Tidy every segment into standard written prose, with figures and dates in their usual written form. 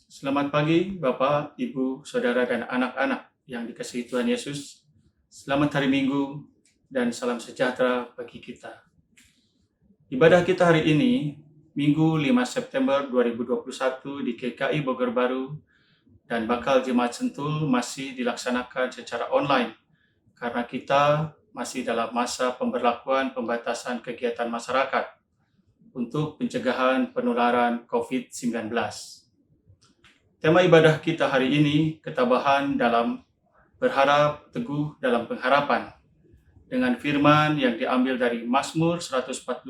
Selamat pagi Bapak, Ibu, Saudara, dan anak-anak yang dikasihi Tuhan Yesus. Selamat hari Minggu dan salam sejahtera bagi kita. Ibadah kita hari ini, Minggu 5 September 2021 di GKI Bogor Baru dan bakal Jemaat Sentul masih dilaksanakan secara online karena kita masih dalam masa pemberlakuan pembatasan kegiatan masyarakat untuk pencegahan penularan COVID-19. Tema ibadah kita hari ini, ketabahan dalam berharap, teguh dalam pengharapan, dengan firman yang diambil dari Mazmur 146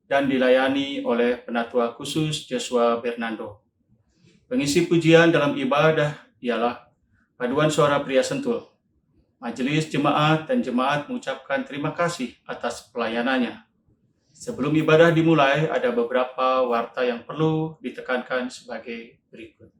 dan dilayani oleh Penatua Khusus Joshua Bernando. Pengisi pujian dalam ibadah ialah paduan suara pria sentul. Majelis jemaat dan jemaat mengucapkan terima kasih atas pelayanannya. Sebelum ibadah dimulai, ada beberapa warta yang perlu ditekankan sebagai berikut.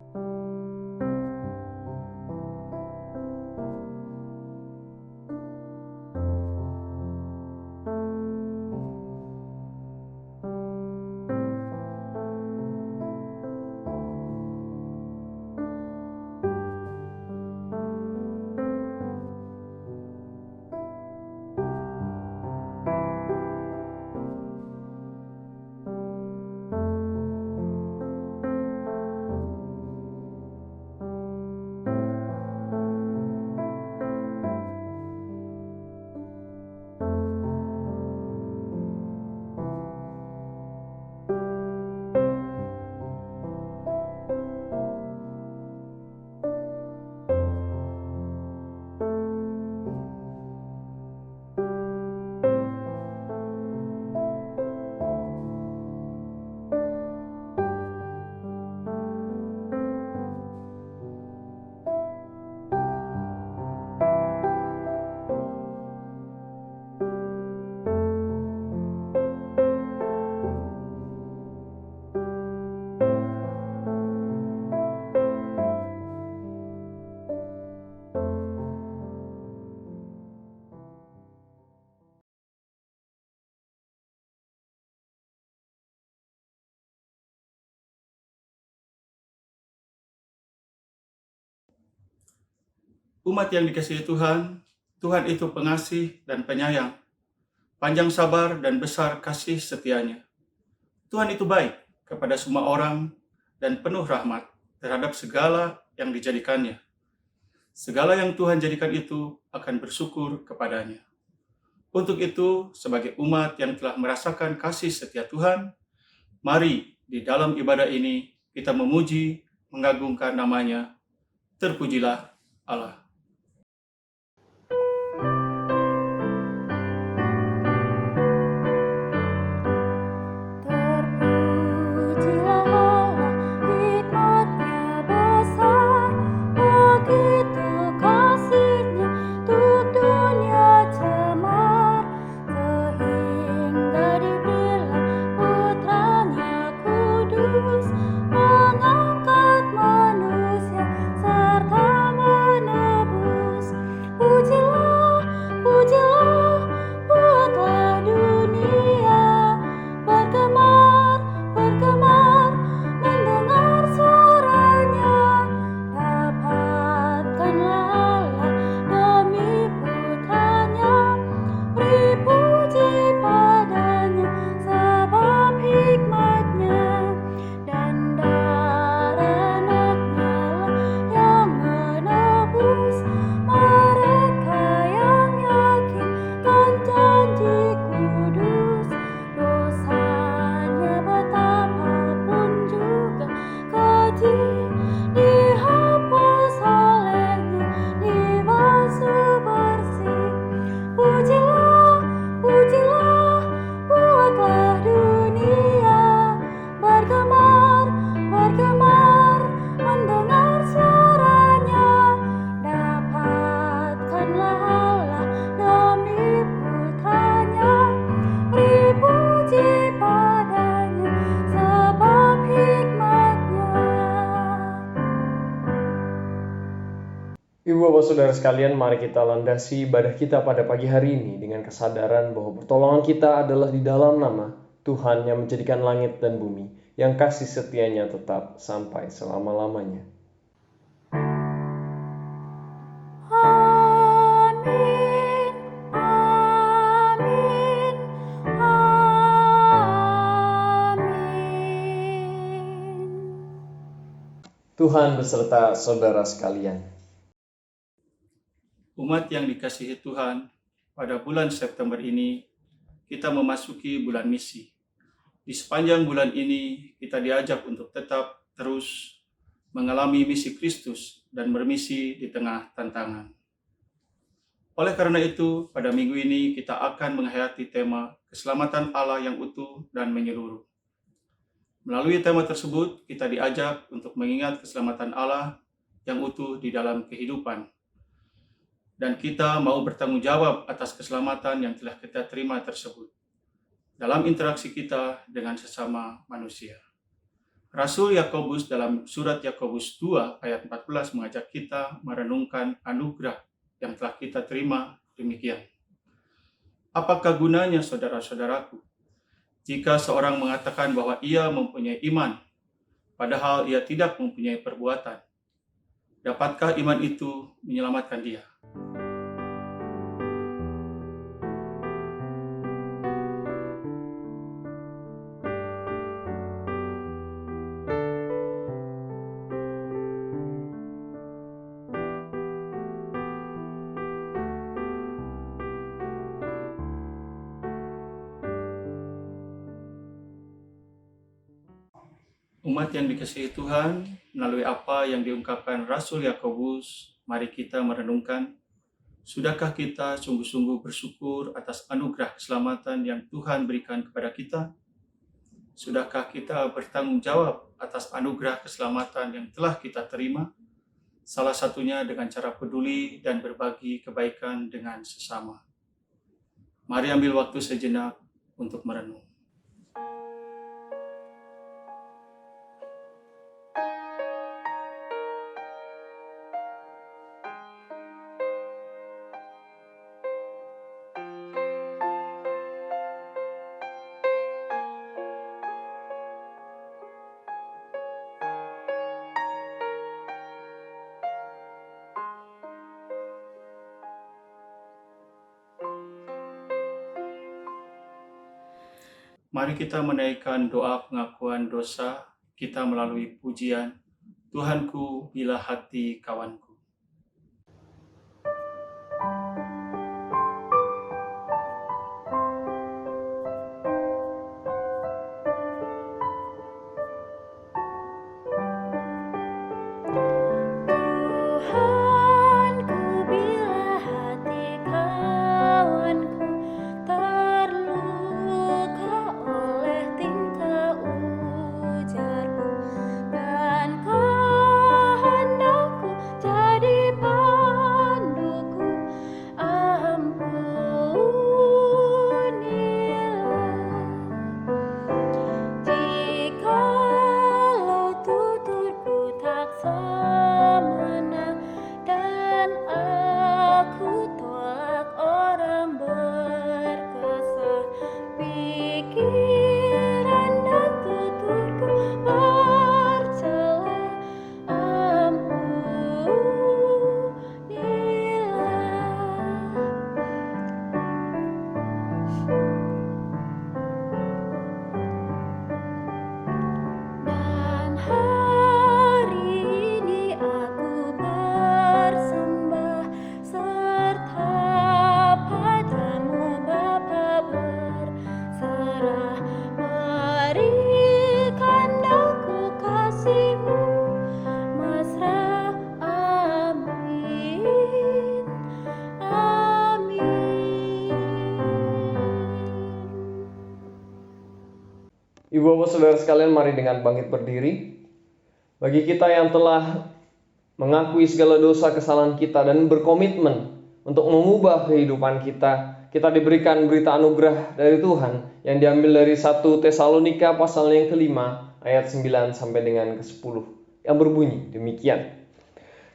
Umat yang dikasihi Tuhan, Tuhan itu pengasih dan penyayang, panjang sabar dan besar kasih setianya. Tuhan itu baik kepada semua orang dan penuh rahmat terhadap segala yang dijadikannya. Segala yang Tuhan jadikan itu akan bersyukur kepadanya. Untuk itu, sebagai umat yang telah merasakan kasih setia Tuhan, mari di dalam ibadah ini kita memuji, mengagungkan namanya. Terpujilah Allah. Ibu bapak saudara sekalian, mari kita landasi ibadah kita pada pagi hari ini dengan kesadaran bahwa pertolongan kita adalah di dalam nama Tuhan yang menjadikan langit dan bumi. yang kasih setianya tetap sampai selama-lamanya. Amin, amin, amin. Tuhan beserta saudara sekalian. Umat yang dikasihi Tuhan, pada bulan September ini kita memasuki bulan misi. Di sepanjang bulan ini kita diajak untuk tetap terus mengalami misi Kristus dan bermisi di tengah tantangan. Oleh karena itu, pada minggu ini kita akan menghayati tema keselamatan Allah yang utuh dan menyeluruh. Melalui tema tersebut, kita diajak untuk mengingat keselamatan Allah yang utuh di dalam kehidupan. Dan kita mau bertanggung jawab atas keselamatan yang telah kita terima tersebut dalam interaksi kita dengan sesama manusia. Rasul Yakobus dalam surat Yakobus 2 ayat 14 mengajak kita merenungkan anugerah yang telah kita terima demikian. Apakah gunanya saudara-saudaraku, jika seorang mengatakan bahwa ia mempunyai iman, padahal ia tidak mempunyai perbuatan? Dapatkah iman itu menyelamatkan dia? Umat yang dikasihi Tuhan, melalui apa yang diungkapkan Rasul Yakobus, mari kita merenungkan, sudahkah kita sungguh-sungguh bersyukur atas anugerah keselamatan yang Tuhan berikan kepada kita? Sudahkah kita bertanggung jawab atas anugerah keselamatan yang telah kita terima? Salah satunya dengan cara peduli dan berbagi kebaikan dengan sesama. Mari ambil waktu sejenak untuk merenung. Mari kita menaikkan doa pengakuan dosa kita melalui pujian, Tuhanku bila hati kawanku. Tuhanku bila hati kawanku terluka oleh tingkah ujarku, dan kehendakku jadi panduku, ampunilah. Jikalau tuturku tak semena dan aku tolak orang berkesah, pikiran dan tuturku bercela, dan hari ini aku bersembah serta padamu Bapa berserah, berikan aku kasih-Mu mesra, amin, amin. Ibu bapak saudara sekalian, mari dengan bangkit berdiri. Bagi kita yang telah mengakui segala dosa kesalahan kita dan berkomitmen untuk mengubah kehidupan kita, kita diberikan berita anugerah dari Tuhan yang diambil dari 1 Tesalonika pasal yang kelima ayat 9 sampai dengan ke-10 yang berbunyi demikian.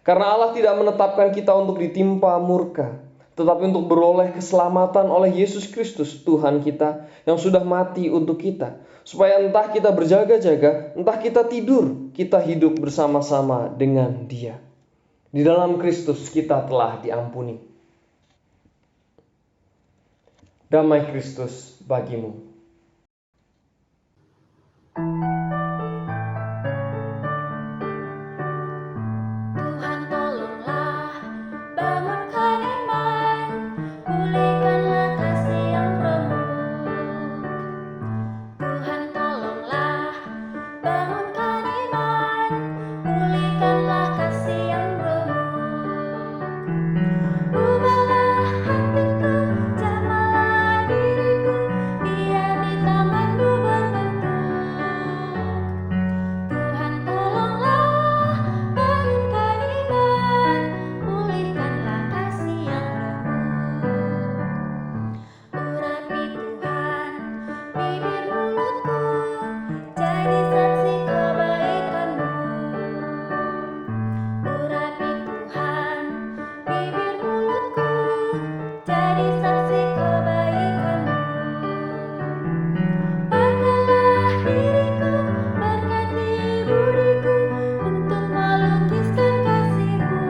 Karena Allah tidak menetapkan kita untuk ditimpa murka, tetapi untuk beroleh keselamatan oleh Yesus Kristus Tuhan kita yang sudah mati untuk kita. Supaya entah kita berjaga-jaga, entah kita tidur, kita hidup bersama-sama dengan Dia. Di dalam Kristus kita telah diampuni. Damai Kristus bagimu. Tuhan tolonglah, bangunkan iman, pulihkanlah kasih yang remuk. Tuhan tolonglah, bangunkan iman, pulihkanlah kasih yang remuk. Ubahlah hatiku, jamahlah diriku, biar di tangan-Mu berbentuk. Tuhan tolonglah, bangunkan iman, pulihkanlah kasih yang remuk. Urapi Tuhan, bibir mulutku, jadi saksi kebaikan-Mu. Urapi Tuhan, bibir mulutku, jadi saksi kebaikan-Mu. Pakailah diriku, berkati budiku, untuk melukiskan kasih-Mu.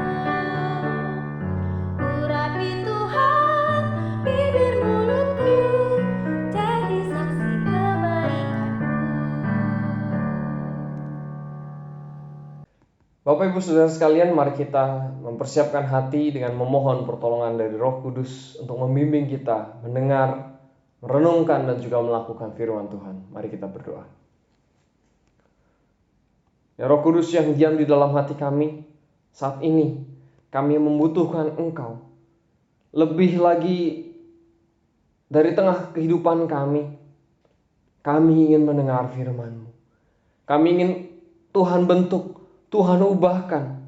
Urapi Tuhan, bibir mulutku, jadi saksi kebaikan-Mu. Bapak Ibu Saudara sekalian, mari kita mempersiapkan hati dengan memohon pertolongan dari Roh Kudus untuk membimbing kita mendengar, merenungkan dan juga melakukan firman Tuhan. Mari kita berdoa. Ya Roh Kudus yang diam di dalam hati kami, saat ini kami membutuhkan Engkau. Lebih lagi dari tengah kehidupan kami ingin mendengar firman-Mu. Kami ingin Tuhan bentuk, Tuhan ubahkan,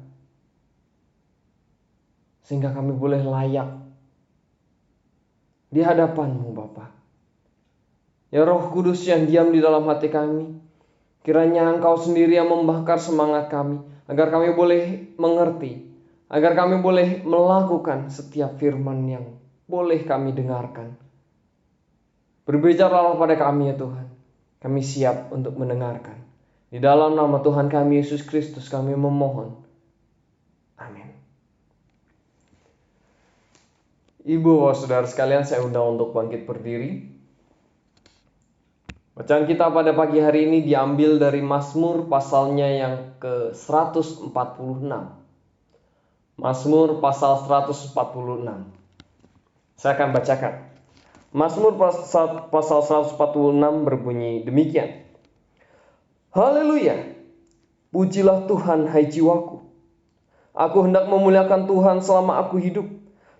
sehingga kami boleh layak di hadapan-Mu Bapa. Ya Roh Kudus yang diam di dalam hati kami, kiranya Engkau sendiri yang membakar semangat kami, agar kami boleh mengerti, agar kami boleh melakukan setiap firman yang boleh kami dengarkan. Berbicaralah pada kami ya Tuhan, kami siap untuk mendengarkan. Di dalam nama Tuhan kami Yesus Kristus kami memohon. Amin. Ibu, bapak, saudara sekalian, saya undang untuk bangkit berdiri. Bacaan kita pada pagi hari ini diambil dari Mazmur pasalnya yang ke-146. Mazmur pasal 146. Saya akan bacakan. Mazmur pasal 146 berbunyi demikian. Haleluya, pujilah Tuhan hai jiwaku. Aku hendak memuliakan Tuhan selama aku hidup,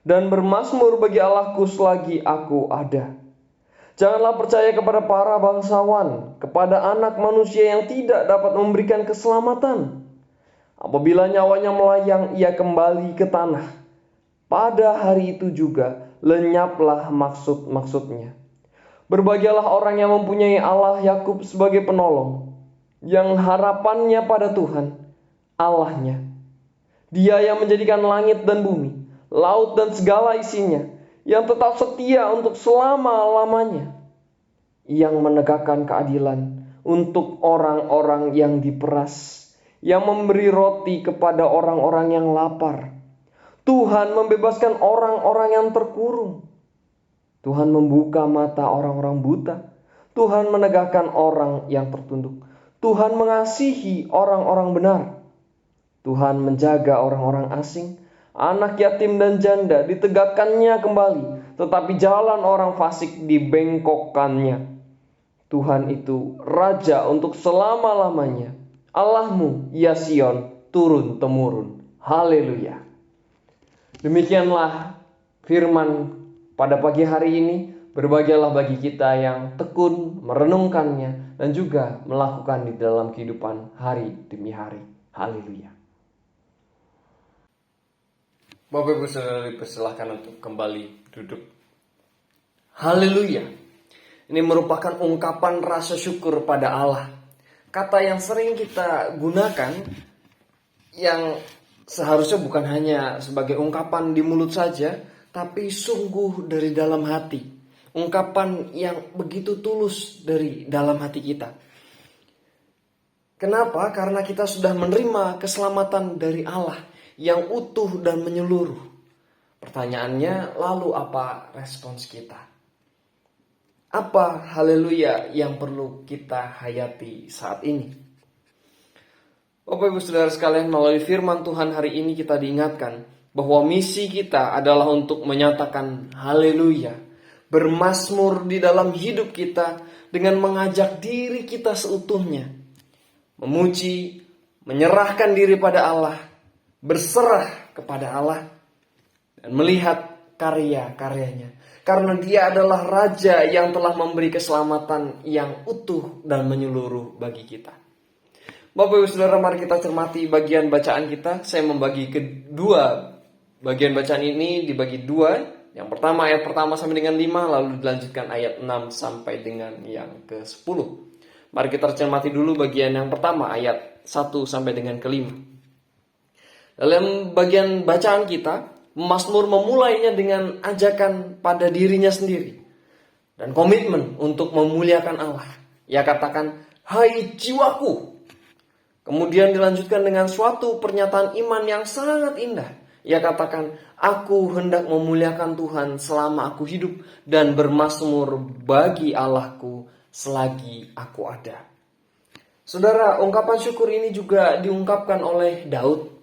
dan bermazmur bagi Allahku selagi aku ada. Janganlah percaya kepada para bangsawan, kepada anak manusia yang tidak dapat memberikan keselamatan. Apabila nyawanya melayang, ia kembali ke tanah. Pada hari itu juga lenyaplah maksud-maksudnya. Berbahagialah orang yang mempunyai Allah Yakub sebagai penolong, yang harapannya pada Tuhan, Allahnya. Dia yang menjadikan langit dan bumi, laut dan segala isinya, yang tetap setia untuk selama-lamanya, yang menegakkan keadilan untuk orang-orang yang diperas, yang memberi roti kepada orang-orang yang lapar. Tuhan membebaskan orang-orang yang terkurung. Tuhan membuka mata orang-orang buta. Tuhan menegakkan orang yang tertunduk. Tuhan mengasihi orang-orang benar. Tuhan menjaga orang-orang asing. Anak yatim dan janda ditegakkannya kembali, tetapi jalan orang fasik dibengkokkannya. Tuhan itu Raja untuk selama-lamanya. Allahmu, ya Sion, turun-temurun. Haleluya. Demikianlah firman pada pagi hari ini. Berbahagialah bagi kita yang tekun merenungkannya dan juga melakukan di dalam kehidupan hari demi hari. Haleluya. Bapak Ibu Saudara dipersilahkan untuk kembali duduk. Haleluya. Ini merupakan ungkapan rasa syukur pada Allah. Kata yang sering kita gunakan, yang seharusnya bukan hanya sebagai ungkapan di mulut saja, tapi sungguh dari dalam hati. Ungkapan yang begitu tulus dari dalam hati kita. Kenapa? Karena kita sudah menerima keselamatan dari Allah yang utuh dan menyeluruh. Pertanyaannya, lalu apa respons kita? Apa haleluya yang perlu kita hayati saat ini? Bapak Ibu Saudara sekalian, melalui firman Tuhan hari ini kita diingatkan bahwa misi kita adalah untuk menyatakan haleluya, bermazmur di dalam hidup kita dengan mengajak diri kita seutuhnya, memuji, menyerahkan diri pada Allah, berserah kepada Allah, dan melihat karya-karyanya. Karena Dia adalah Raja yang telah memberi keselamatan yang utuh dan menyeluruh bagi kita. Bapak Ibu Saudara, mari kita cermati bagian bacaan kita. Saya membagi kedua bagian bacaan ini dibagi dua. Yang pertama ayat pertama sampai dengan 5, lalu dilanjutkan ayat 6 sampai dengan yang ke-10. Mari kita cermati dulu bagian yang pertama, ayat 1 sampai dengan ke-5. Dalam bagian bacaan kita, Mazmur memulainya dengan ajakan pada dirinya sendiri dan komitmen untuk memuliakan Allah. Ia katakan, "Hai jiwaku." Kemudian dilanjutkan dengan suatu pernyataan iman yang sangat indah. Ia katakan, "Aku hendak memuliakan Tuhan selama aku hidup dan bermazmur bagi Allahku selagi aku ada." Saudara, ungkapan syukur ini juga diungkapkan oleh Daud.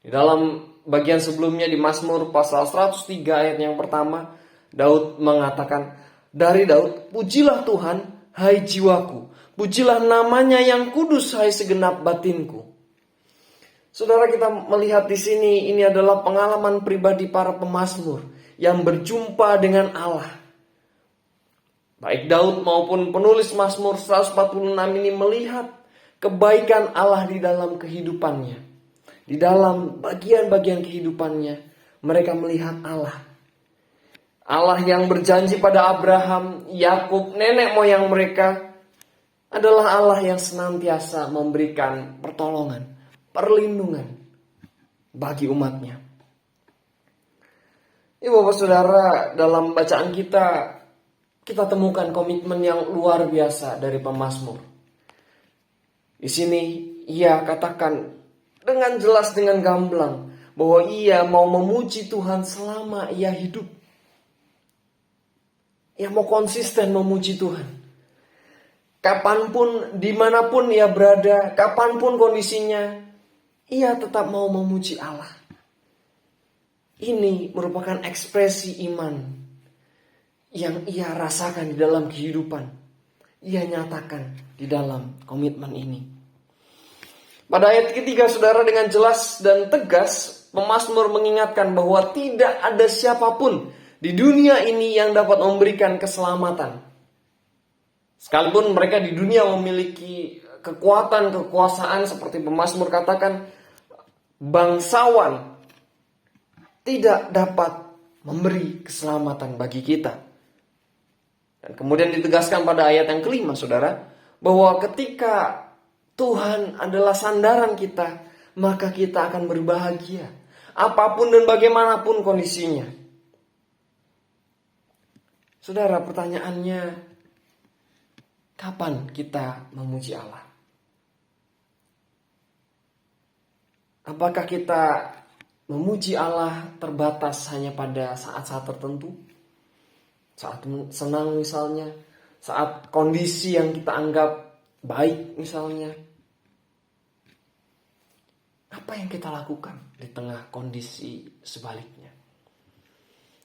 Di dalam bagian sebelumnya di Mazmur pasal 103 ayat yang pertama, Daud mengatakan, dari Daud, "Pujilah Tuhan, hai jiwaku. Pujilah namanya yang kudus, hai segenap batinku." Saudara, kita melihat di sini ini adalah pengalaman pribadi para pemazmur yang berjumpa dengan Allah. Baik Daud maupun penulis Mazmur 146 ini melihat kebaikan Allah di dalam kehidupannya. Di dalam bagian-bagian kehidupannya, mereka melihat Allah. Allah yang berjanji pada Abraham, Yakub, nenek moyang mereka, adalah Allah yang senantiasa memberikan pertolongan, perlindungan bagi umatnya. Ibu Bapak Saudara, dalam bacaan kita temukan komitmen yang luar biasa dari pemazmur. Di sini ia katakan dengan jelas, dengan gamblang, bahwa ia mau memuji Tuhan selama ia hidup. Ia mau konsisten memuji Tuhan. Kapanpun, dimanapun ia berada, kapanpun kondisinya, ia tetap mau memuji Allah. Ini merupakan ekspresi iman yang ia rasakan di dalam kehidupan. Ia nyatakan di dalam komitmen ini. Pada ayat ketiga, saudara, dengan jelas dan tegas, pemazmur mengingatkan bahwa tidak ada siapapun di dunia ini yang dapat memberikan keselamatan. Sekalipun mereka di dunia memiliki kekuatan, kekuasaan, seperti pemazmur katakan, bangsawan tidak dapat memberi keselamatan bagi kita. Dan kemudian ditegaskan pada ayat yang kelima, saudara, bahwa ketika Tuhan adalah sandaran kita, maka kita akan berbahagia apapun dan bagaimanapun kondisinya. Saudara, pertanyaannya, kapan kita memuji Allah? Apakah kita memuji Allah terbatas hanya pada saat-saat tertentu? Saat senang misalnya, saat kondisi yang kita anggap baik misalnya. Apa yang kita lakukan di tengah kondisi sebaliknya?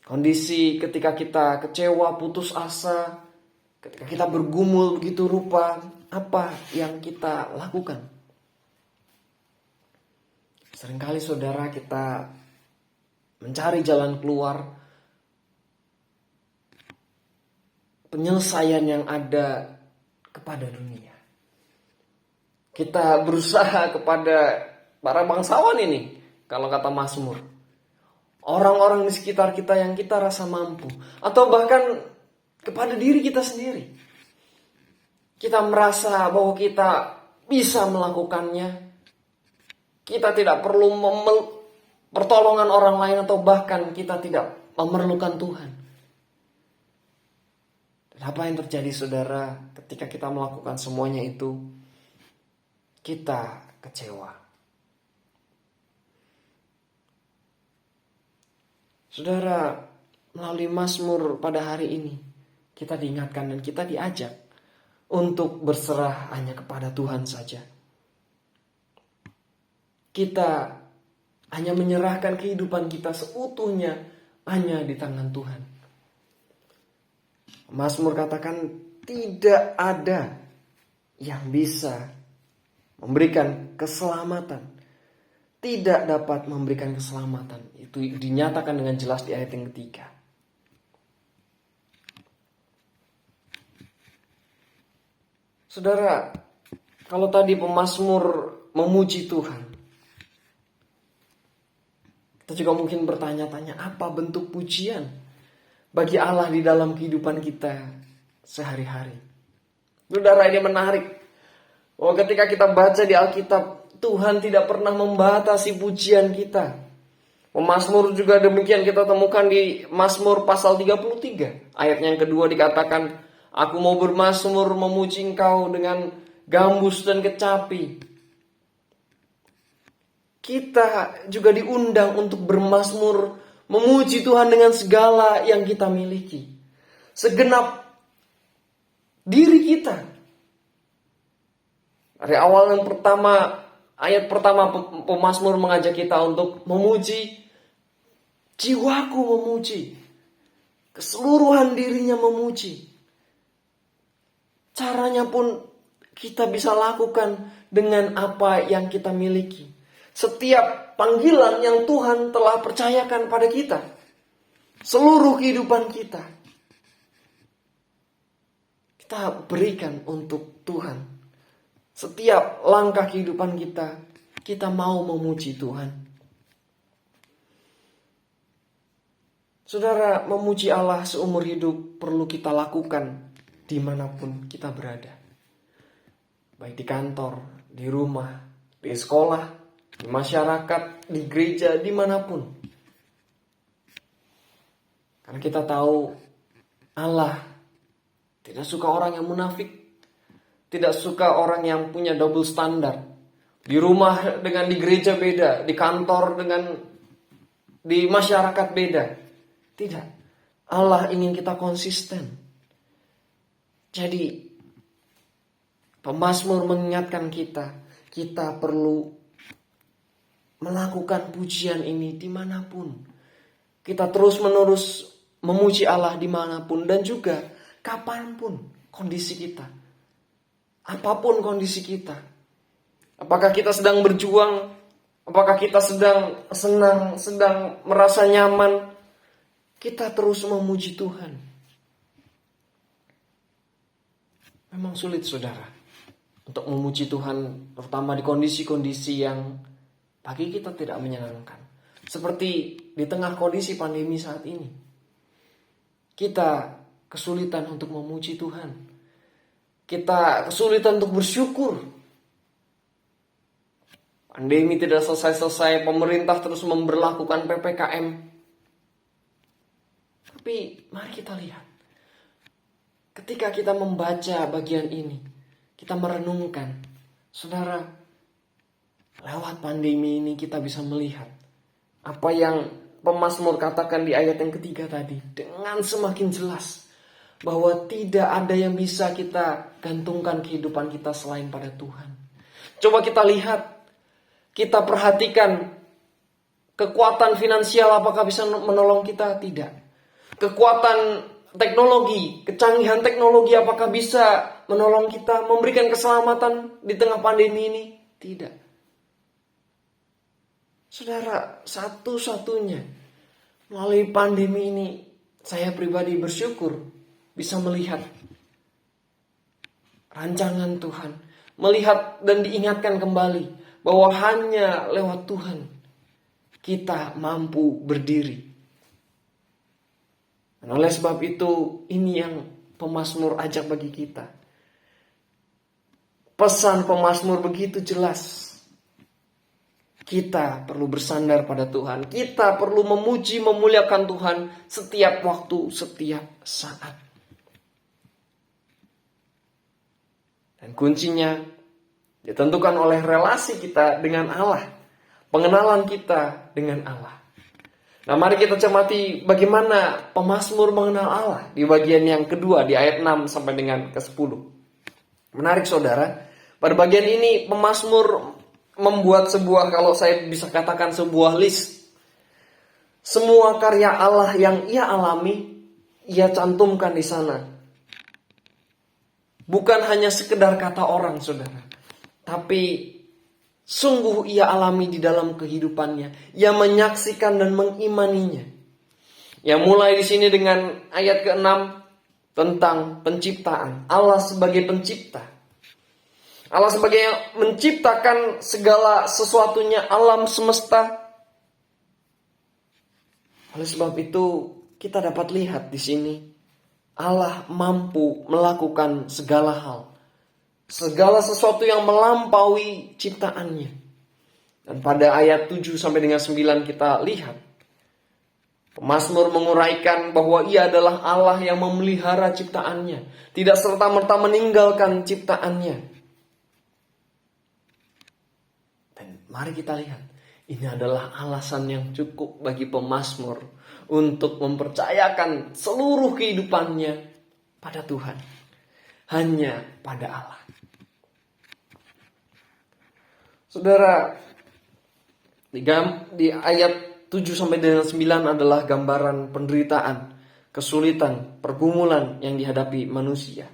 Kondisi ketika kita kecewa, putus asa, ketika kita bergumul begitu rupa, apa yang kita lakukan? Seringkali saudara, kita mencari jalan keluar, penyelesaian yang ada kepada dunia. Kita berusaha kepada para bangsawan ini, kalau kata Mazmur, orang-orang di sekitar kita yang kita rasa mampu, atau bahkan kepada diri kita sendiri. Kita merasa bahwa kita bisa melakukannya. Kita tidak perlu pertolongan orang lain, atau bahkan kita tidak memerlukan Tuhan. Dan apa yang terjadi saudara ketika kita melakukan semuanya itu? Kita kecewa. Saudara, melalui Mazmur pada hari ini, kita diingatkan dan kita diajak untuk berserah hanya kepada Tuhan saja. Kita hanya menyerahkan kehidupan kita seutuhnya hanya di tangan Tuhan. Mazmur katakan tidak ada yang bisa memberikan keselamatan. Tidak dapat memberikan keselamatan. Itu dinyatakan dengan jelas di ayat yang ketiga. Saudara, kalau tadi pemazmur memuji Tuhan, kita juga mungkin bertanya-tanya apa bentuk pujian bagi Allah di dalam kehidupan kita sehari-hari. Saudara, ini menarik. Bahwa ketika kita baca di Alkitab, Tuhan tidak pernah membatasi pujian kita. Pemazmur juga demikian kita temukan di Mazmur pasal 33. Ayat yang kedua dikatakan, aku mau bermazmur memuji Engkau dengan gambus dan kecapi. Kita juga diundang untuk bermazmur memuji Tuhan dengan segala yang kita miliki. Segenap diri kita. Dari awal yang pertama, ayat pertama pemazmur mengajak kita untuk memuji. Jiwaku memuji. Keseluruhan dirinya memuji. Caranya pun kita bisa lakukan dengan apa yang kita miliki. Setiap panggilan yang Tuhan telah percayakan pada kita. Seluruh kehidupan kita. Kita berikan untuk Tuhan. Setiap langkah kehidupan kita, kita mau memuji Tuhan. Saudara, memuji Allah seumur hidup perlu kita lakukan dimanapun kita berada. Baik di kantor, di rumah, di sekolah, di masyarakat, di gereja, dimanapun. Karena kita tahu Allah tidak suka orang yang munafik. Tidak suka orang yang punya double standar. Di rumah dengan di gereja beda. Di kantor dengan di masyarakat beda. Tidak. Allah ingin kita konsisten. Jadi pemazmur mengingatkan kita. Kita perlu melakukan pujian ini dimanapun. Kita terus menerus memuji Allah dimanapun. Dan juga kapanpun kondisi kita. Apapun kondisi kita. Apakah kita sedang berjuang. Apakah kita sedang senang. Sedang merasa nyaman. Kita terus memuji Tuhan. Memang sulit saudara. Untuk memuji Tuhan. Terutama di kondisi-kondisi yang bagi kita tidak menyenangkan. Seperti di tengah kondisi pandemi saat ini. Kita kesulitan untuk memuji Tuhan. Kita kesulitan untuk bersyukur. Pandemi tidak selesai-selesai. Pemerintah terus memberlakukan PPKM. Tapi mari kita lihat. Ketika kita membaca bagian ini. Kita merenungkan. Saudara, lewat pandemi ini kita bisa melihat. Apa yang pemazmur katakan di ayat yang ketiga tadi. Dengan semakin jelas. Bahwa tidak ada yang bisa kita gantungkan kehidupan kita selain pada Tuhan. Coba kita lihat. Kita perhatikan. Kekuatan finansial apakah bisa menolong kita? Tidak. Kekuatan teknologi, kecanggihan teknologi apakah bisa menolong kita, memberikan keselamatan di tengah pandemi ini? Tidak. Saudara, satu-satunya melalui pandemi ini saya pribadi bersyukur bisa melihat rancangan Tuhan, melihat dan diingatkan kembali bahwa hanya lewat Tuhan kita mampu berdiri. Dan oleh sebab itu, ini yang pemazmur ajak bagi kita. Pesan pemazmur begitu jelas. Kita perlu bersandar pada Tuhan. Kita perlu memuji, memuliakan Tuhan setiap waktu, setiap saat. Dan kuncinya ditentukan oleh relasi kita dengan Allah. Pengenalan kita dengan Allah. Nah, mari kita cermati bagaimana pemazmur mengenal Allah di bagian yang kedua, di ayat 6 sampai dengan ke-10. Menarik saudara, pada bagian ini pemazmur membuat sebuah, kalau saya bisa katakan sebuah list. Semua karya Allah yang ia alami, ia cantumkan di sana. Bukan hanya sekedar kata orang, saudara. Tapi sungguh ia alami di dalam kehidupannya. Ia menyaksikan dan mengimaninya. Yang mulai di sini dengan ayat ke-6 tentang penciptaan. Allah sebagai pencipta. Allah sebagai yang menciptakan segala sesuatunya, alam semesta. Oleh sebab itu kita dapat lihat di sini Allah mampu melakukan segala hal. Segala sesuatu yang melampaui ciptaannya. Dan pada ayat 7 sampai dengan 9 kita lihat pemazmur menguraikan bahwa ia adalah Allah yang memelihara ciptaannya. Tidak serta-merta meninggalkan ciptaannya. Mari kita lihat, ini adalah alasan yang cukup bagi pemazmur untuk mempercayakan seluruh kehidupannya pada Tuhan. Hanya pada Allah. Saudara, di ayat 7 sampai dengan 9 adalah gambaran penderitaan, kesulitan, pergumulan yang dihadapi manusia.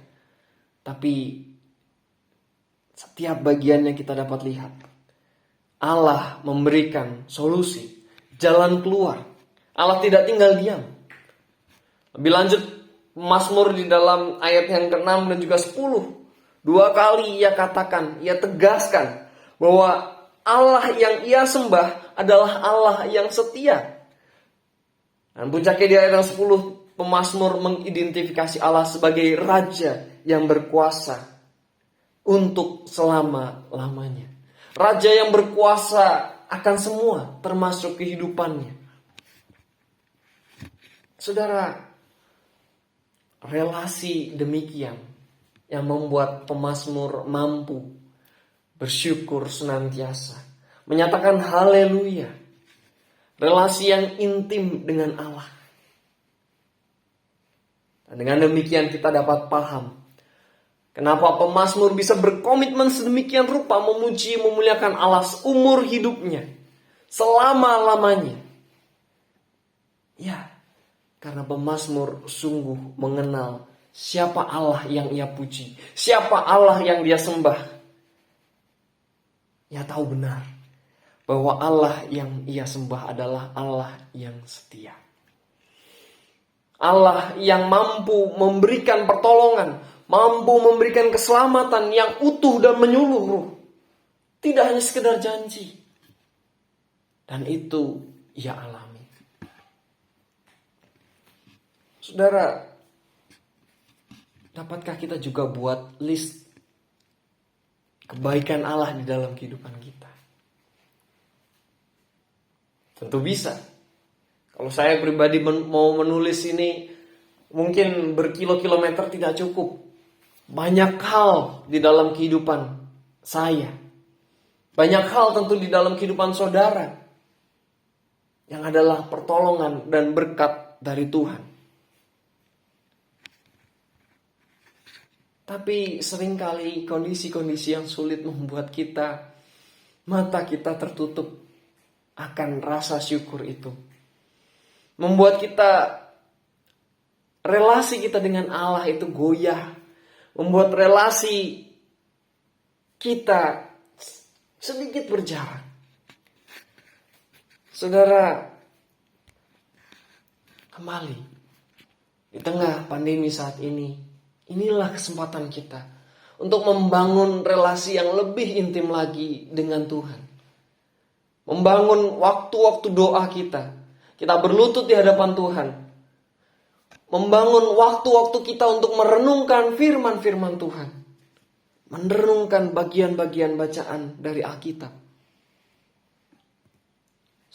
Tapi setiap bagiannya kita dapat lihat Allah memberikan solusi, jalan keluar. Allah tidak tinggal diam. Lebih lanjut, Mazmur di dalam ayat yang ke-6 dan juga 10. 2 kali ia katakan, ia tegaskan bahwa Allah yang ia sembah adalah Allah yang setia. Dan puncaknya di ayat yang 10, pemazmur mengidentifikasi Allah sebagai Raja yang berkuasa untuk selama-lamanya. Raja yang berkuasa akan semua, termasuk kehidupannya. Saudara, relasi demikian yang membuat pemazmur mampu bersyukur senantiasa, menyatakan haleluya. Relasi yang intim dengan Allah. Dan dengan demikian kita dapat paham kenapa pemazmur bisa berkomitmen sedemikian rupa memuji, memuliakan Allah seumur hidupnya, selama-lamanya. Ya, karena pemazmur sungguh mengenal siapa Allah yang ia puji, siapa Allah yang dia sembah. Ia tahu benar bahwa Allah yang ia sembah adalah Allah yang setia. Allah yang mampu memberikan pertolongan, mampu memberikan keselamatan yang utuh dan menyeluruh. Tidak hanya sekedar janji. Dan itu ia alami. Saudara, dapatkah kita juga buat list kebaikan Allah di dalam kehidupan kita? Tentu bisa. Kalau saya pribadi mau menulis ini, mungkin berkilo-kilometer tidak cukup. Banyak hal di dalam kehidupan saya. Banyak hal tentu di dalam kehidupan saudara. Yang adalah pertolongan dan berkat dari Tuhan. Tapi seringkali kondisi-kondisi yang sulit membuat mata kita tertutup akan rasa syukur itu. Membuat relasi kita dengan Allah itu goyah. Membuat relasi kita sedikit berjarak. Saudara, kembali di tengah pandemi saat ini, inilah kesempatan kita untuk membangun relasi yang lebih intim lagi dengan Tuhan. Membangun waktu-waktu doa kita. Kita berlutut di hadapan Tuhan. Membangun waktu-waktu kita untuk merenungkan firman-firman Tuhan. Merenungkan bagian-bagian bacaan dari Alkitab.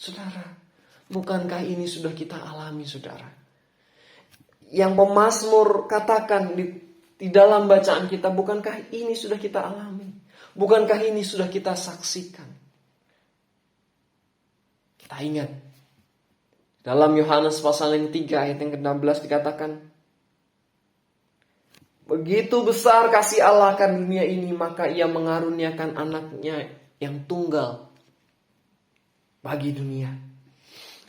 Saudara, bukankah ini sudah kita alami, saudara? Yang pemazmur katakan di dalam bacaan kita, bukankah ini sudah kita alami? Bukankah ini sudah kita saksikan? Kita ingat, dalam Yohanes pasal yang 3 ayat yang ke-16 dikatakan, begitu besar kasih Allah akan dunia ini, maka ia mengaruniakan anaknya yang tunggal bagi dunia.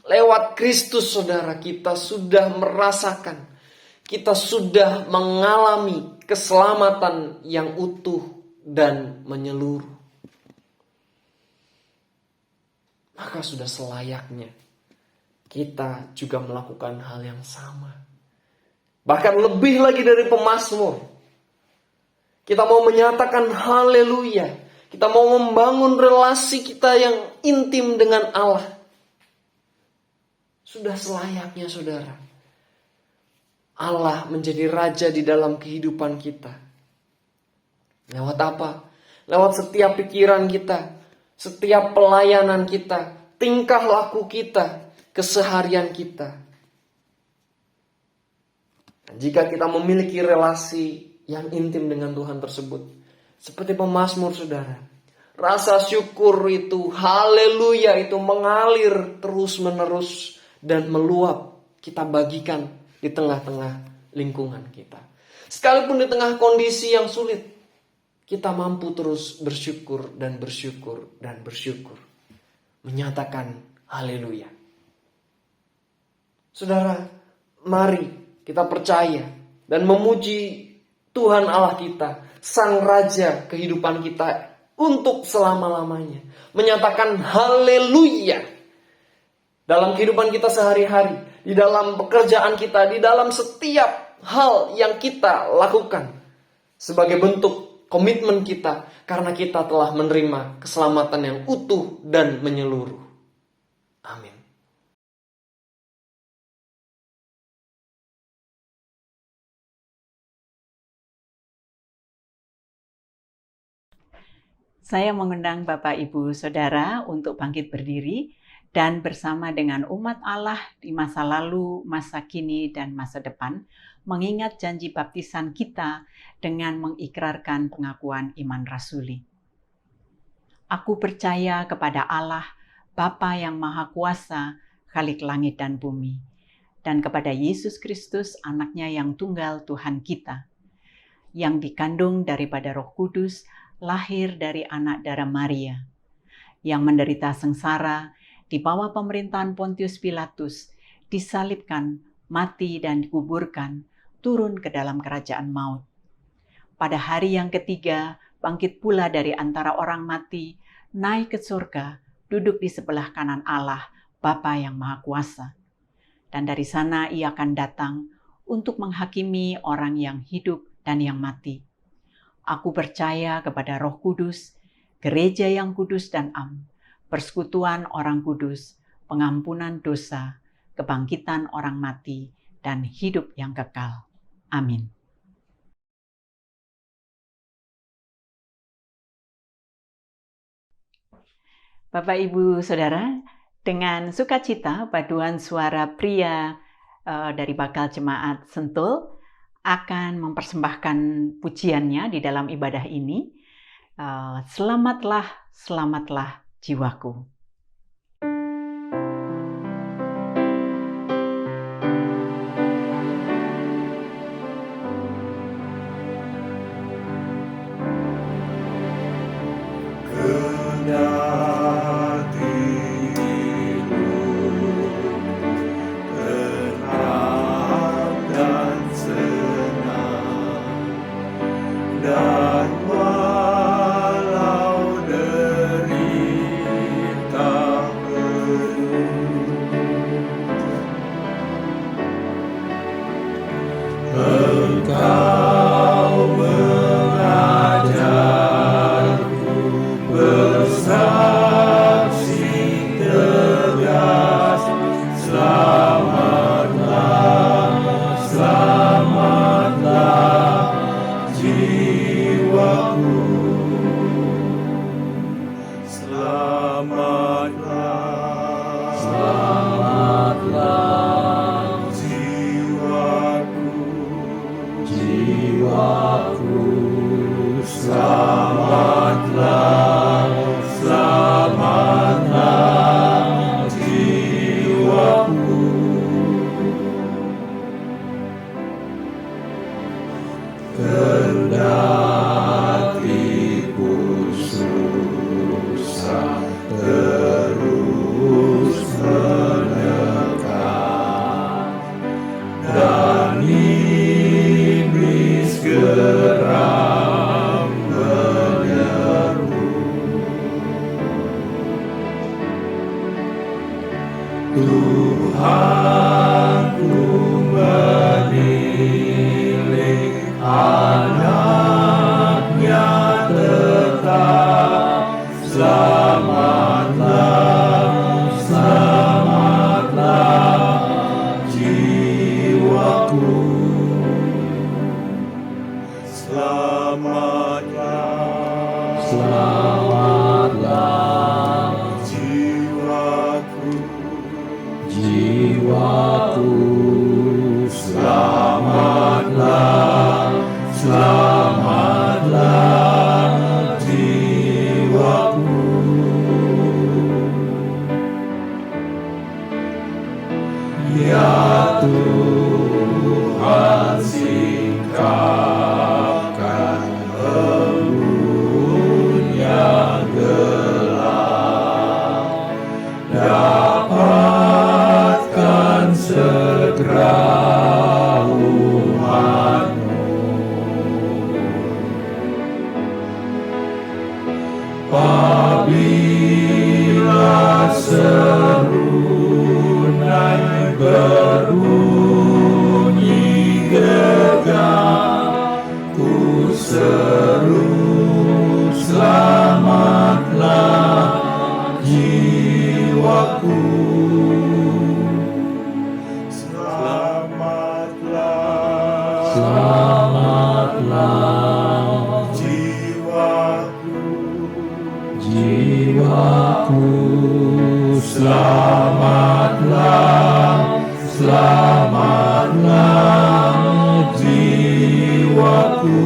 Lewat Kristus, saudara, kita sudah merasakan, kita sudah mengalami keselamatan yang utuh dan menyeluruh. Maka sudah selayaknya kita juga melakukan hal yang sama. Bahkan lebih lagi dari pemazmur. Kita mau menyatakan haleluya. Kita mau membangun relasi kita yang intim dengan Allah. Sudah selayaknya, saudara, Allah menjadi raja di dalam kehidupan kita. Lewat apa? Lewat setiap pikiran kita, setiap pelayanan kita, tingkah laku kita, keseharian kita. Jika kita memiliki relasi yang intim dengan Tuhan tersebut, seperti pemazmur, saudara, rasa syukur itu, haleluya itu mengalir terus menerus dan meluap. Kita bagikan di tengah-tengah lingkungan kita. Sekalipun di tengah kondisi yang sulit, kita mampu terus bersyukur dan bersyukur dan bersyukur. Menyatakan haleluya. Saudara, mari kita percaya dan memuji Tuhan Allah kita, Sang Raja kehidupan kita untuk selama-lamanya. Menyatakan haleluya dalam kehidupan kita sehari-hari, di dalam pekerjaan kita, di dalam setiap hal yang kita lakukan. Sebagai bentuk komitmen kita, karena kita telah menerima keselamatan yang utuh dan menyeluruh. Amin. Saya mengundang Bapak, Ibu, Saudara untuk bangkit berdiri dan bersama dengan umat Allah di masa lalu, masa kini, dan masa depan mengingat janji baptisan kita dengan mengikrarkan pengakuan iman rasuli. Aku percaya kepada Allah, Bapa yang Maha Kuasa, Khalik langit dan bumi, dan kepada Yesus Kristus, anaknya yang tunggal Tuhan kita, yang dikandung daripada Roh Kudus, lahir dari anak darah Maria, yang menderita sengsara di bawah pemerintahan Pontius Pilatus, disalibkan, mati dan dikuburkan, turun ke dalam kerajaan maut. Pada hari yang ketiga, bangkit pula dari antara orang mati, naik ke surga, duduk di sebelah kanan Allah, Bapa yang Maha Kuasa. Dan dari sana ia akan datang untuk menghakimi orang yang hidup dan yang mati. Aku percaya kepada Roh Kudus, gereja yang kudus dan am, persekutuan orang kudus, pengampunan dosa, kebangkitan orang mati, dan hidup yang kekal. Amin. Bapak, Ibu, Saudara, dengan sukacita paduan suara pria dari Bakal Jemaat Sentul akan mempersembahkan pujiannya di dalam ibadah ini. Selamatlah, selamatlah jiwaku. Selamatlah jiwaku. jiwaku, selamatlah, selamatlah jiwaku. Kendati pun susah terus mendekat, dan iblis geram menyeru, Tuhanku menilik anaknya tetap, selamatlah, selamatlah jiwaku, selamatlah, selamatlah jiwaku, jiwaku, selamatlah, selamatlah jiwaku. Ya Tuhan, singkapkan embun yang gelap, dapatkan segera umat-Mu. Apabila serunai berbunyi gegap, ku seru, selamatlah jiwaku, selamatlah, selamatlah jiwaku, jiwaku, selamatlah, selamatlah jiwaku.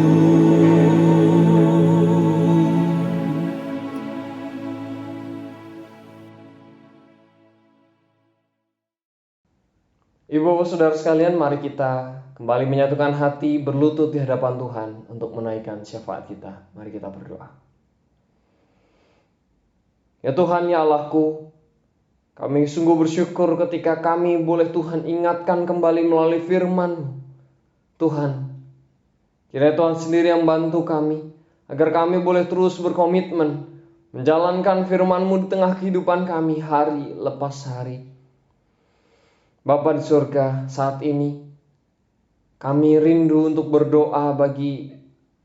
Ibu-ibu saudara sekalian, mari kita kembali menyatukan hati berlutut di hadapan Tuhan untuk menaikkan syafaat kita. Mari kita berdoa. Ya Tuhan, ya Allahku, kami sungguh bersyukur ketika kami boleh Tuhan ingatkan kembali melalui firman-Mu. Tuhan, kiranya Tuhan sendiri yang bantu kami, agar kami boleh terus berkomitmen menjalankan firman-Mu di tengah kehidupan kami hari lepas hari. Bapa di surga, saat ini kami rindu untuk berdoa bagi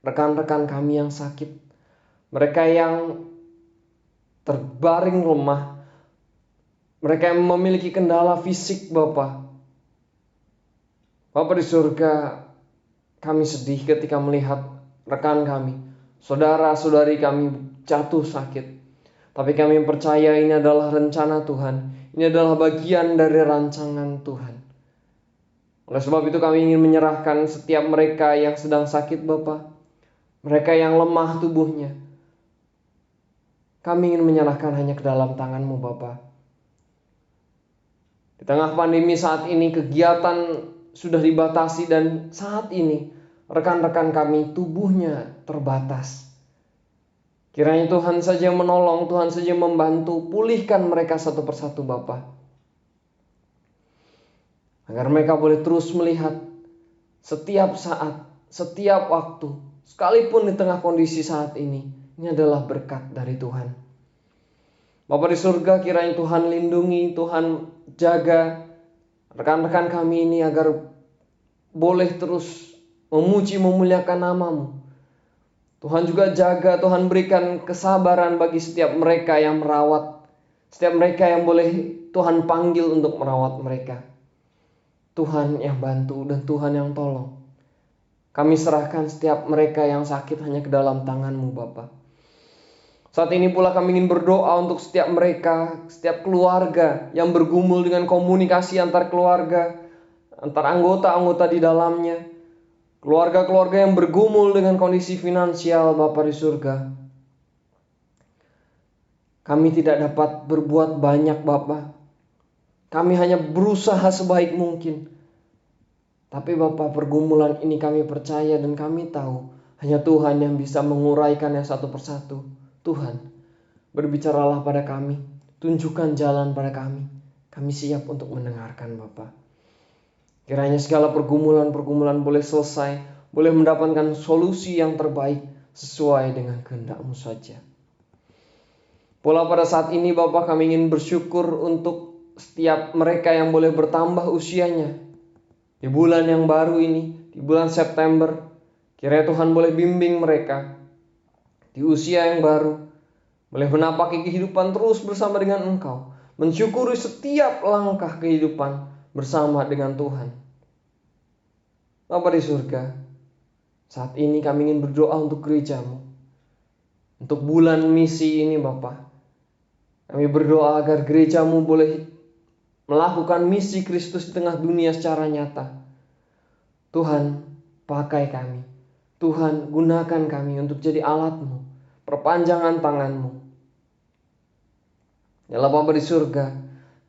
rekan-rekan kami yang sakit, mereka yang terbaring lemah, mereka yang memiliki kendala fisik, Bapa. Bapa di surga, kami sedih ketika melihat rekan kami, saudara-saudari kami jatuh sakit. Tapi kami percaya ini adalah rencana Tuhan. Ini adalah bagian dari rancangan Tuhan. Oleh sebab itu kami ingin menyerahkan setiap mereka yang sedang sakit, Bapa. Mereka yang lemah tubuhnya. Kami ingin menyerahkan hanya ke dalam tangan-Mu, Bapa. Di tengah pandemi saat ini kegiatan sudah dibatasi dan saat ini rekan-rekan kami tubuhnya terbatas. Kiranya Tuhan saja yang menolong, Tuhan saja yang membantu, pulihkan mereka satu persatu, Bapa. Agar mereka boleh terus melihat setiap saat, setiap waktu, sekalipun di tengah kondisi saat ini adalah berkat dari Tuhan. Bapa di surga, kiranya Tuhan lindungi, Tuhan jaga rekan-rekan kami ini agar boleh terus memuji, memuliakan nama-Mu. Tuhan juga jaga, Tuhan berikan kesabaran bagi setiap mereka yang merawat, setiap mereka yang boleh Tuhan panggil untuk merawat mereka. Tuhan yang bantu dan Tuhan yang tolong. Kami serahkan setiap mereka yang sakit hanya ke dalam tangan-Mu, Bapa. Saat ini pula kami ingin berdoa untuk setiap mereka, setiap keluarga yang bergumul dengan komunikasi antar keluarga, antar anggota-anggota di dalamnya. keluarga-keluarga yang bergumul dengan kondisi finansial Bapa di surga. Kami tidak dapat berbuat banyak Bapa. Kami hanya berusaha sebaik mungkin. Tapi Bapa, pergumulan ini kami percaya dan kami tahu hanya Tuhan yang bisa menguraikannya satu persatu. Tuhan, berbicaralah pada kami, tunjukkan jalan pada kami. Kami siap untuk mendengarkan Bapa. Kiranya segala pergumulan-pergumulan boleh selesai, boleh mendapatkan solusi yang terbaik sesuai dengan kehendak-Mu saja. Pula pada saat ini Bapa, kami ingin bersyukur untuk setiap mereka yang boleh bertambah usianya. Di bulan yang baru ini, di bulan September, kiranya Tuhan boleh bimbing mereka. Di usia yang baru, boleh menapaki kehidupan terus bersama dengan Engkau. Mensyukuri setiap langkah kehidupan bersama dengan Tuhan. Bapa di surga, saat ini kami ingin berdoa untuk gereja-Mu. Untuk bulan misi ini Bapa, kami berdoa agar gereja-Mu boleh melakukan misi Kristus di tengah dunia secara nyata. Tuhan, pakai kami. Tuhan, gunakan kami untuk jadi alat-Mu, perpanjangan tangan-Mu. Ya Allah Bapa di surga,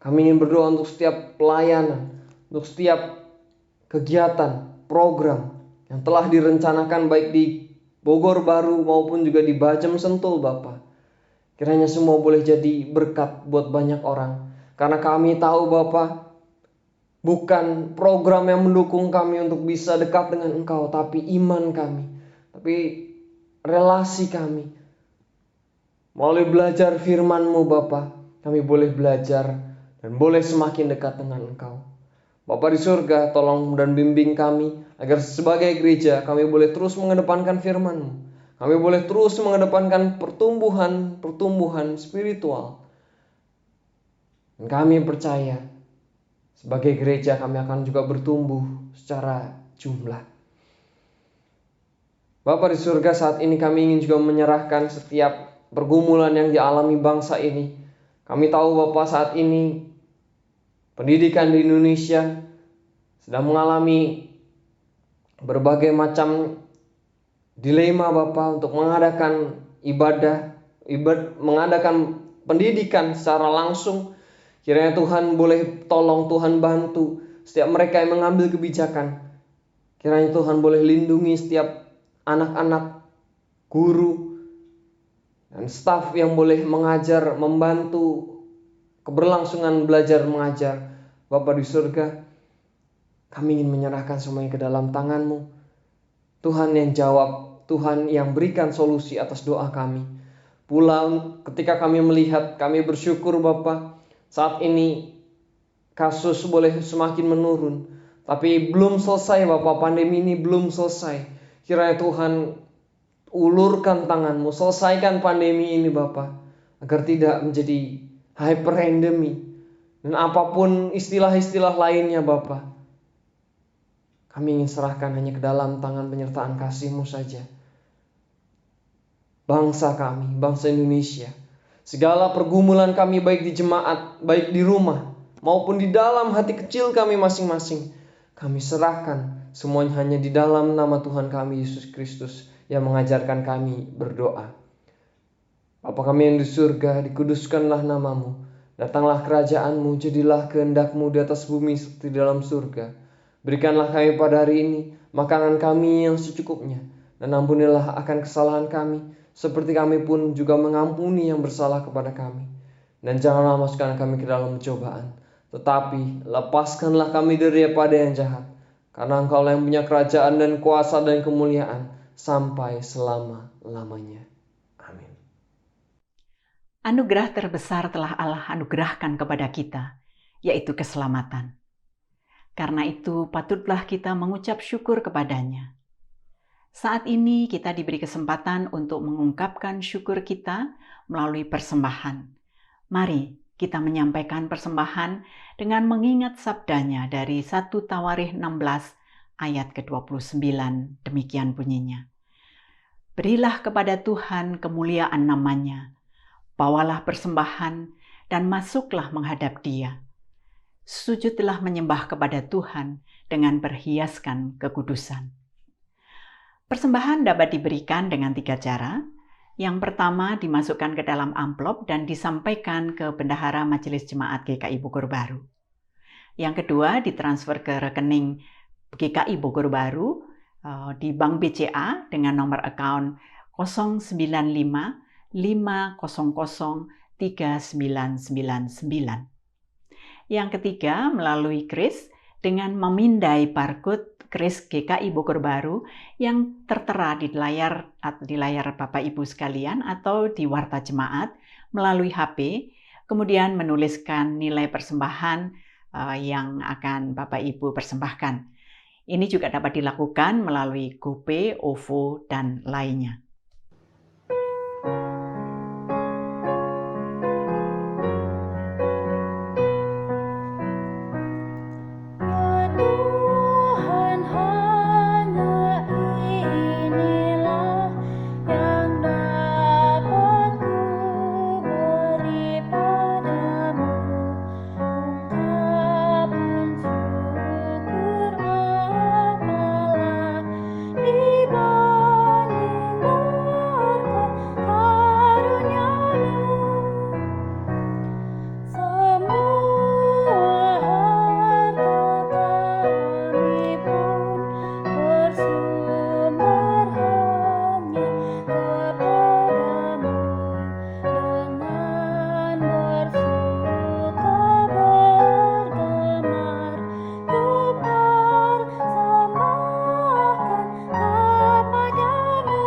kami ingin berdoa untuk setiap pelayanan, untuk setiap kegiatan, program yang telah direncanakan baik di Bogor Baru maupun juga di Bajem Sentul Bapa. Kiranya semua boleh jadi berkat buat banyak orang. Karena kami tahu Bapa, bukan program yang mendukung kami untuk bisa dekat dengan Engkau, tapi iman kami, tapi relasi kami. Melalui belajar firman-Mu Bapa, kami boleh belajar dan boleh semakin dekat dengan Engkau. Bapa di surga, tolong dan bimbing kami agar sebagai gereja kami boleh terus mengedepankan firman-Mu. Kami boleh terus mengedepankan pertumbuhan spiritual. Dan kami percaya sebagai gereja kami akan juga bertumbuh secara jumlah. Bapa di surga, saat ini kami ingin juga menyerahkan setiap pergumulan yang dialami bangsa ini. Kami tahu Bapa, saat ini pendidikan di Indonesia sedang mengalami berbagai macam dilema Bapa untuk mengadakan mengadakan pendidikan secara langsung. Kiranya Tuhan boleh tolong, Tuhan bantu setiap mereka yang mengambil kebijakan. Kiranya Tuhan boleh lindungi setiap anak-anak, guru, dan staf yang boleh mengajar, membantu keberlangsungan belajar mengajar. Bapa di surga, kami ingin menyerahkan semuanya ke dalam tangan-Mu. Tuhan yang jawab, Tuhan yang berikan solusi atas doa kami. Pula ketika kami melihat, kami bersyukur Bapa, saat ini kasus boleh semakin menurun. Tapi belum selesai Bapa, pandemi ini belum selesai. Kiranya Tuhan ulurkan tangan-Mu, selesaikan pandemi ini Bapa, agar tidak menjadi hyperendemi dan apapun istilah-istilah lainnya Bapa. Kami ingin serahkan hanya ke dalam tangan penyertaan kasih-Mu saja. Bangsa kami, bangsa Indonesia, segala pergumulan kami baik di jemaat, baik di rumah, maupun di dalam hati kecil kami masing-masing, kami serahkan semuanya hanya di dalam nama Tuhan kami Yesus Kristus yang mengajarkan kami berdoa. Bapa kami yang di surga, dikuduskanlah nama-Mu. Datanglah kerajaan-Mu, jadilah kehendak-Mu di atas bumi seperti di dalam surga. Berikanlah kami pada hari ini makanan kami yang secukupnya, dan ampunilah akan kesalahan kami, seperti kami pun juga mengampuni yang bersalah kepada kami. Dan janganlah masukkan kami ke dalam pencobaan, tetapi lepaskanlah kami daripada yang jahat. Karena Engkau yang punya kerajaan dan kuasa dan kemuliaan sampai selama-lamanya. Amin. Anugerah terbesar telah Allah anugerahkan kepada kita, yaitu keselamatan. Karena itu patutlah kita mengucap syukur kepadanya. Saat ini kita diberi kesempatan untuk mengungkapkan syukur kita melalui persembahan. Mari kita menyampaikan persembahan dengan mengingat sabdanya dari 1 Tawarikh 16 ayat ke-29. Demikian bunyinya. Berilah kepada Tuhan kemuliaan namanya. Bawalah persembahan dan masuklah menghadap Dia. Sujudlah menyembah kepada Tuhan dengan berhiaskan kekudusan. Persembahan dapat diberikan dengan 3 cara. Yang pertama, dimasukkan ke dalam amplop dan disampaikan ke Bendahara Majelis Jemaat GKI Bogor Baru. Yang kedua, ditransfer ke rekening GKI Bogor Baru di Bank BCA dengan nomor account 095 500 3999. Yang ketiga, melalui kris dengan memindai barcode kris GKI Bogor Baru yang tertera di layar Bapak Ibu sekalian atau di warta jemaat melalui HP, kemudian menuliskan nilai persembahan yang akan Bapak Ibu persembahkan. Ini juga dapat dilakukan melalui GoPay, OVO, dan lainnya. Ya Tuhan, hanya inilah yang dapat ku beri padamu, ungkapan syukur apalah dibanding berkat karuniamu. Semua harta kami pun bersumber hanya kepadamu, dengan bersuka bergemar ku persembahkan kepadamu.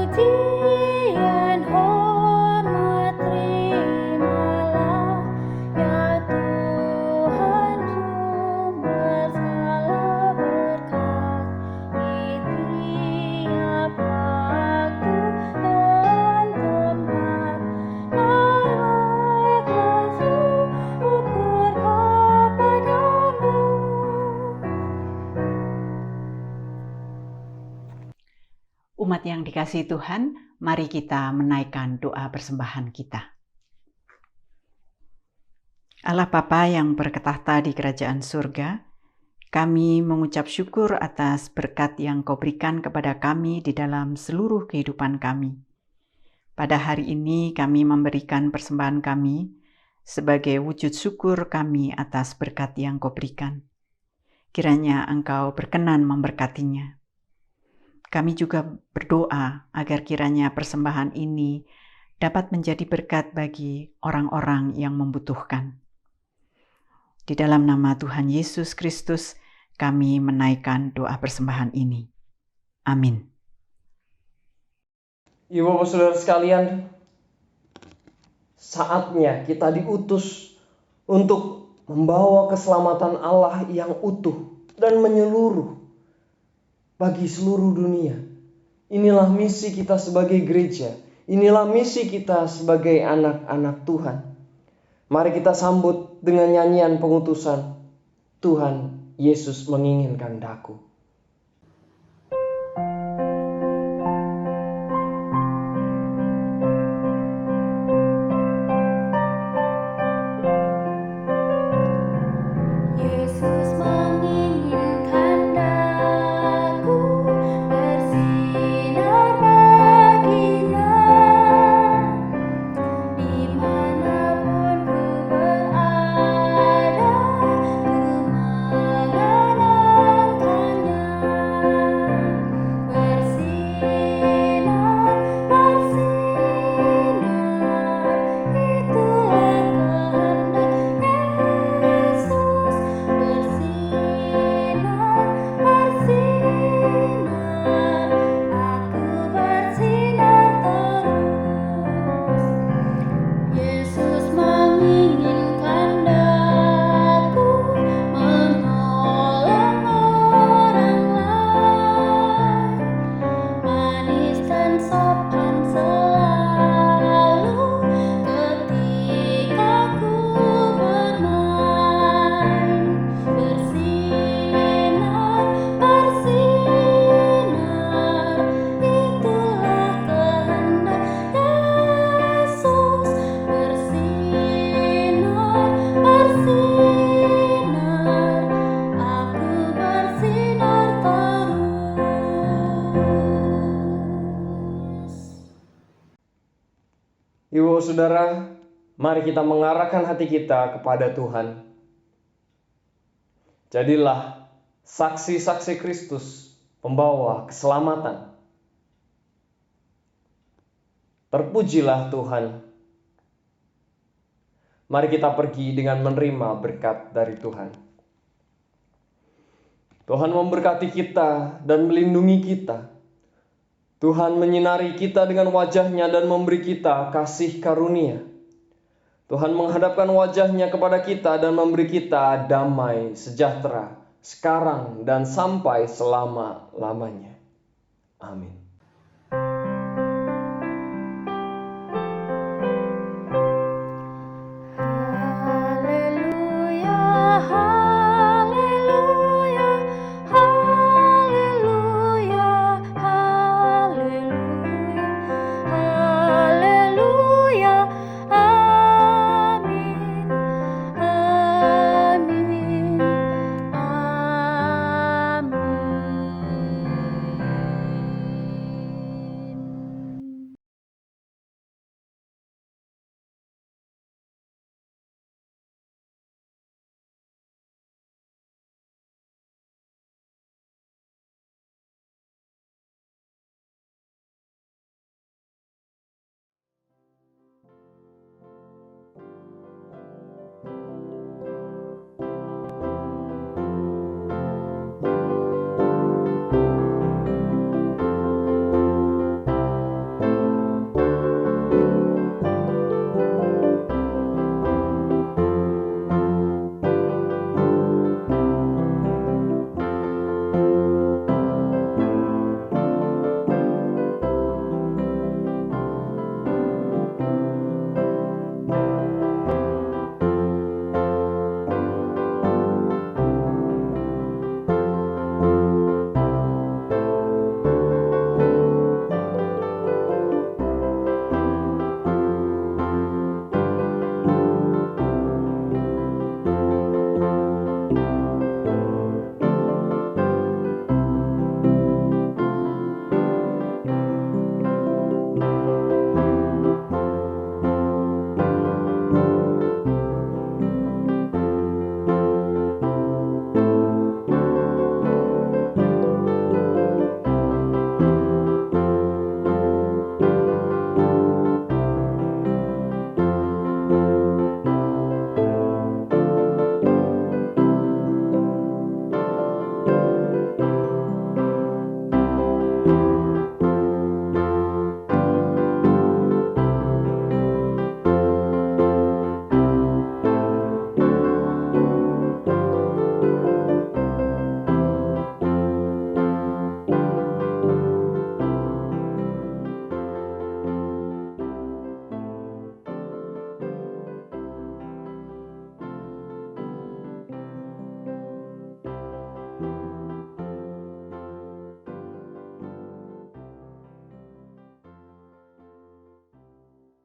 Pujian hormat terimalah, ya Tuhan, sumber segala berkat di tiap waktu dan tempat. Naiklah syukur kepadamu. Umat yang dikasihi Tuhan, mari kita menaikkan doa persembahan kita. Allah Bapa yang berketahta di kerajaan surga, kami mengucap syukur atas berkat yang Kau berikan kepada kami di dalam seluruh kehidupan kami. Pada hari ini kami memberikan persembahan kami sebagai wujud syukur kami atas berkat yang Kau berikan. Kiranya Engkau berkenan memberkatinya. Kami juga berdoa agar kiranya persembahan ini dapat menjadi berkat bagi orang-orang yang membutuhkan. Di dalam nama Tuhan Yesus Kristus, kami menaikkan doa persembahan ini. Amin. Ibu Bapak Saudara sekalian, saatnya kita diutus untuk membawa keselamatan Allah yang utuh dan menyeluruh bagi seluruh dunia. Inilah misi kita sebagai gereja. Inilah misi kita sebagai anak-anak Tuhan. Mari kita sambut dengan nyanyian pengutusan. Tuhan Yesus menginginkan daku. Yesus menginginkan daku bersinar baginya, dimanapun ku berada, ku mengenangkannya. Mari kita mengarahkan hati kita kepada Tuhan. Jadilah saksi-saksi Kristus, pembawa keselamatan. Terpujilah Tuhan. Mari kita pergi dengan menerima berkat dari Tuhan. Tuhan memberkati kita dan melindungi kita. Tuhan menyinari kita dengan wajah-Nya dan memberi kita kasih karunia. Tuhan menghadapkan wajah-Nya kepada kita dan memberi kita damai sejahtera sekarang dan sampai selama-lamanya. Amin.